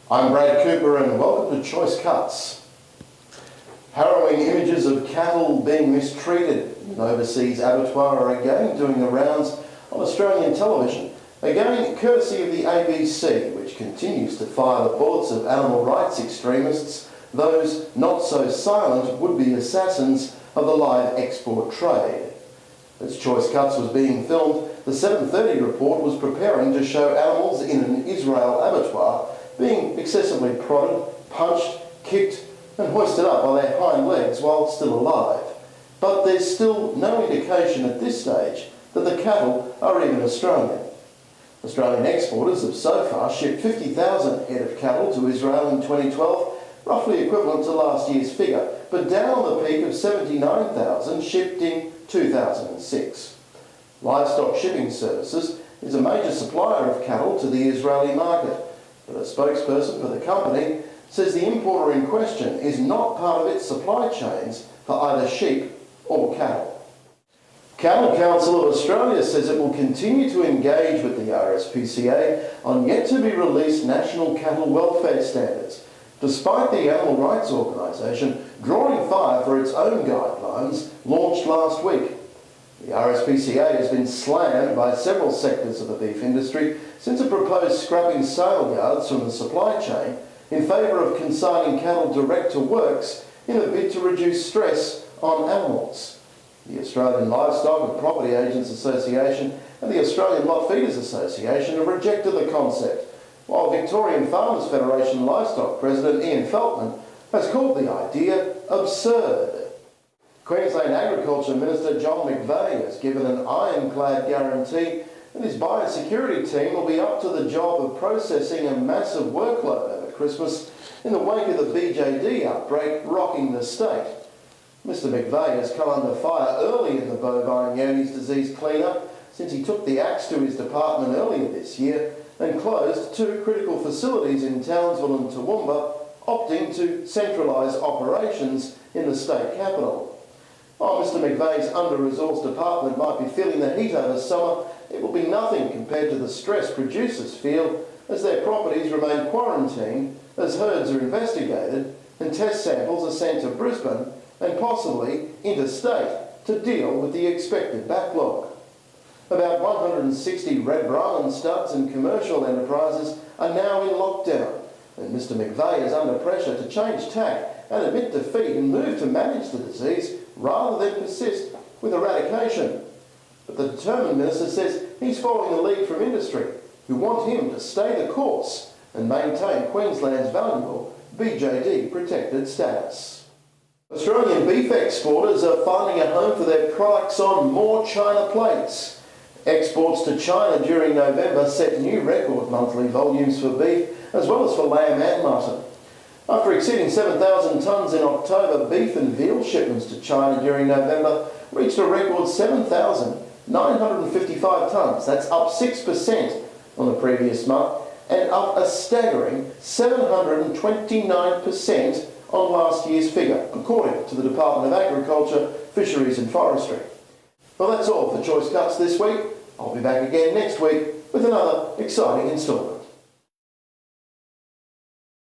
I'm Brad Cooper and welcome to Choice Cuts. Harrowing images of cattle being mistreated in an overseas abattoir are again doing the rounds on Australian television, again courtesy of the ABC, which continues to fire the bullets of animal rights extremists, those not so silent would-be assassins of the live export trade. As Choice Cuts was being filmed, the 7:30 report was preparing to show animals in an Insreali abattoir being excessively prodded, punched, kicked and hoisted up by their hind legs while still alive. But there's still no indication at this stage that the cattle are even Australian. Australian exporters have so far shipped 50,000 head of cattle to Israel in 2012, roughly equivalent to last year's figure, but down on the peak of 79,000 shipped in 2006. Livestock Shipping Services is a major supplier of cattle to the Israeli market, but a spokesperson for the company says the importer in question is not part of its supply chains for either sheep or cattle. Cattle Council of Australia says it will continue to engage with the RSPCA on yet-to-be-released national cattle welfare standards, despite the animal rights organisation drawing fire for its own guidelines launched last week. The RSPCA has been slammed by several sectors of the beef industry since it proposed scrapping sale yards from the supply chain in favour of consigning cattle direct to works in a bid to reduce stress on animals. The Australian Livestock and Property Agents Association and the Australian Lot Feeders Association have rejected the concept, while Victorian Farmers Federation Livestock President Ian Feltman has called the idea absurd. Queensland Agriculture Minister John McVeigh has given an ironclad guarantee that his biosecurity team will be up to the job of processing a massive workload over Christmas in the wake of the BJD outbreak rocking the state. Mr McVeigh has come under fire early in the bovine Johne's disease clean-up since he took the axe to his department earlier this year and closed two critical facilities in Townsville and Toowoomba, opting to centralise operations in the state capital. While Mr McVeigh's under-resourced department might be feeling the heat over summer, it will be nothing compared to the stress producers feel as their properties remain quarantined, as herds are investigated and test samples are sent to Brisbane and possibly interstate to deal with the expected backlog. About 160 Red Brahman studs and commercial enterprises are now in lockdown, and Mr McVeigh is under pressure to change tack and admit defeat and move to manage the disease rather than persist with eradication. But the determined minister says he's following the lead from industry, who want him to stay the course and maintain Queensland's valuable BJD protected status. Australian beef exporters are finding a home for their products on more China plates. Exports to China during November set new record monthly volumes for beef as well as for lamb and mutton. After exceeding 7,000 tonnes in October, beef and veal shipments to China during November reached a record 7,955 tonnes. That's up 6% on the previous month and up a staggering 729% on last year's figure, according to the Department of Agriculture, Fisheries and Forestry. Well, that's all for Choice Cuts this week. I'll be back again next week with another exciting instalment.